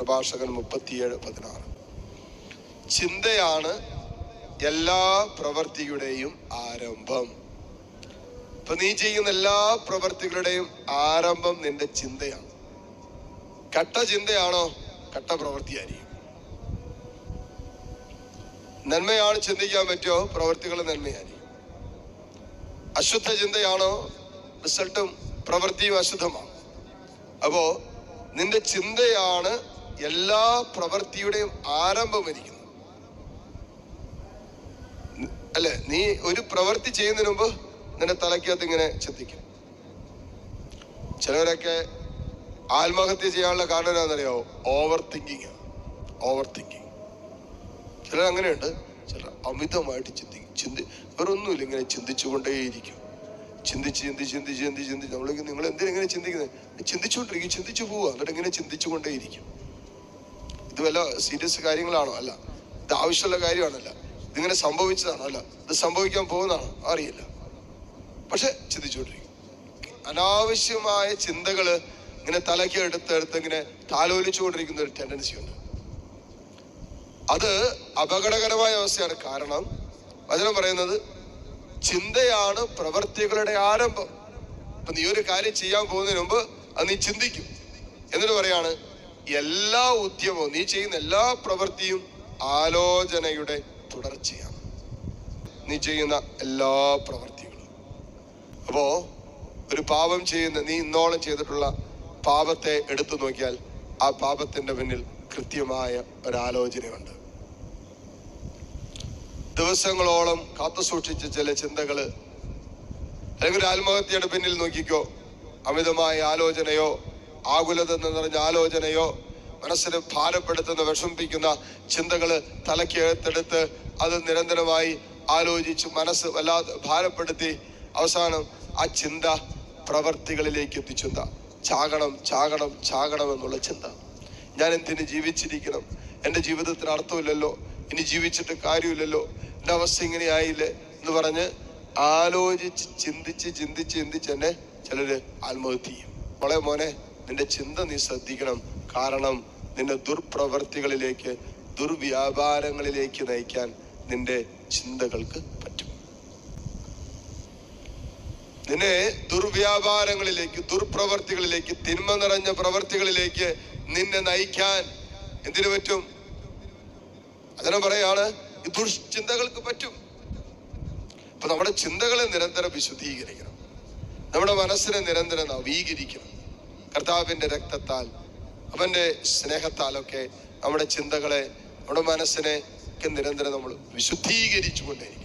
പ്രഭാഷകൻ 37:16. ചിന്തയാണ് എല്ലാ പ്രവൃത്തിയുടെയും ആരംഭം. ഇപ്പൊ നീ ചെയ്യുന്ന എല്ലാ പ്രവൃത്തികളുടെയും ആരംഭം നിന്റെ ചിന്തയാണ്. കട്ട ചിന്തയാണോ, കട്ട പ്രവൃത്തിയായിരിക്കും. നന്മയാണ് ചിന്തിക്കാൻ പറ്റുമോ, പ്രവൃത്തികൾ നന്മയായിരിക്കും. അശുദ്ധ ചിന്തയാണോ, റിസൾട്ടും പ്രവൃത്തിയും അശുദ്ധമാണ്. അപ്പോ നിന്റെ ചിന്തയാണ് എല്ലാ പ്രവൃത്തിയുടെയും ആരംഭം ഇരിക്കുന്നത്, അല്ലെ? നീ ഒരു പ്രവൃത്തി ചെയ്യുന്നതിന് മുമ്പ് നിന്റെ തലയ്ക്കകത്ത് ഇങ്ങനെ ചിന്തിക്കും. ചിലവരൊക്കെ ആത്മഹത്യ ചെയ്യാനുള്ള കാരണം എന്താണെന്നറിയാവോ? Over thinking. ചിലർ അങ്ങനെയുണ്ട്. ചിലർ അമിതമായിട്ട് വേറൊന്നുമില്ല, ഇങ്ങനെ ചിന്തിച്ചുകൊണ്ടേയിരിക്കും. ചിന്തിച്ച് നിങ്ങൾ എന്തിനെങ്ങനെ ചിന്തിക്കുന്നത്? ചിന്തിച്ചു പോവുക, എന്നിട്ട് ഇങ്ങനെ ചിന്തിച്ചുകൊണ്ടേയിരിക്കും. ഇത് വല്ല സീരിയസ് കാര്യങ്ങളാണോ? അല്ല. ഇത് ആവശ്യമുള്ള കാര്യമാണല്ല. ഇതിങ്ങനെ സംഭവിച്ചതാണോ? അല്ല. ഇത് സംഭവിക്കാൻ പോകുന്നതാണോ? അറിയില്ല. പക്ഷെ ചിന്തിച്ചുകൊണ്ടിരിക്കും. അനാവശ്യമായ ചിന്തകള് ഇങ്ങനെ തലയ്ക്ക് എടുത്ത് ഇങ്ങനെ താലോലിച്ചുകൊണ്ടിരിക്കുന്ന ഒരു ടെൻഡൻസി ഉണ്ട്. അത് അപകടകരമായ അവസ്ഥയാണ്. കാരണം വചനം പറയുന്നത് ചിന്തയാണ് പ്രവൃത്തികളുടെ ആരംഭം. അപ്പൊ നീ ഒരു കാര്യം ചെയ്യാൻ പോകുന്നതിന് മുമ്പ് അത് നീ ചിന്തിക്കും. എന്നിട്ട് പറയാണ്, എല്ലാ ഉദ്യമവും, നീ ചെയ്യുന്ന എല്ലാ പ്രവൃത്തിയും ആലോചനയുടെ തുടർച്ചയാണ്. നീ ചെയ്യുന്ന എല്ലാ പ്രവൃത്തികളും. അപ്പോ ഒരു പാപം ചെയ്യുന്ന, നീ ഇന്നോളം ചെയ്തിട്ടുള്ള പാപത്തെ എടുത്തു നോക്കിയാൽ ആ പാപത്തിന്റെ പിന്നിൽ കൃത്യമായ ഒരാലോചനയുണ്ട്. ദിവസങ്ങളോളം കാത്തു സൂക്ഷിച്ച ചില ചിന്തകള്, അല്ലെങ്കിൽ ഒരു ആത്മഹത്യയുടെ പിന്നിൽ നോക്കിക്കോ. അമിതമായ ആലോചനയോ, ആകുലത നിറഞ്ഞ ആലോചനയോ, മനസ്സിനെ ഭാരപ്പെടുത്തുന്ന, വിഷമിപ്പിക്കുന്ന ചിന്തകള് തലയ്ക്കകത്തെടുത്ത് അത് നിരന്തരമായി ആലോചിച്ച് മനസ്സ് വല്ലാതെ ഭാരപ്പെടുത്തി അവസാനം ആ ചിന്ത പ്രവർത്തികളിലേക്ക് എത്തിച്ചിന്ത. ചാകണം എന്നുള്ള ചിന്ത. ഞാൻ എന്തിന് ജീവിച്ചിരിക്കണം? എൻ്റെ ജീവിതത്തിന് അർത്ഥമില്ലല്ലോ, ഇനി ജീവിച്ചിട്ട് കാര്യമില്ലല്ലോ, എൻ്റെ അവസ്ഥ ഇങ്ങനെ ആയില്ലേ എന്ന് പറഞ്ഞ് ആലോചിച്ച് ചിന്തിച്ച് തന്നെ ചിലര് ആത്മഹത്യ ചെയ്യും. മോനെ, നിന്റെ ചിന്ത നീ ശ്രദ്ധിക്കണം. കാരണം നിന്റെ ദുർപ്രവർത്തികളിലേക്ക്, ദുർവ്യാപാരങ്ങളിലേക്ക് നയിക്കാൻ നിന്റെ ചിന്തകൾക്ക് പറ്റും. നിന്നെ ദുർവ്യാപാരങ്ങളിലേക്ക്, ദുർപ്രവർത്തികളിലേക്ക്, തിന്മ നിറഞ്ഞ പ്രവർത്തികളിലേക്ക് നിന്നെ നയിക്കാൻ എന്തിനു പറ്റും? അതിനെ പറയാണ്, ഈ ദുഷ്ചിന്തകൾക്ക് പറ്റും. അപ്പൊ നമ്മുടെ ചിന്തകളെ നിരന്തരം വിശുദ്ധീകരിക്കണം. നമ്മുടെ മനസ്സിനെ നിരന്തരം നവീകരിക്കണം. കർത്താവിന്റെ രക്തത്താൽ, അവന്റെ സ്നേഹത്താലൊക്കെ നമ്മുടെ ചിന്തകളെ, നമ്മുടെ മനസ്സിനെ ഒക്കെ നിരന്തരം നമ്മൾ വിശുദ്ധീകരിച്ചു കൊണ്ടേയിരിക്കും.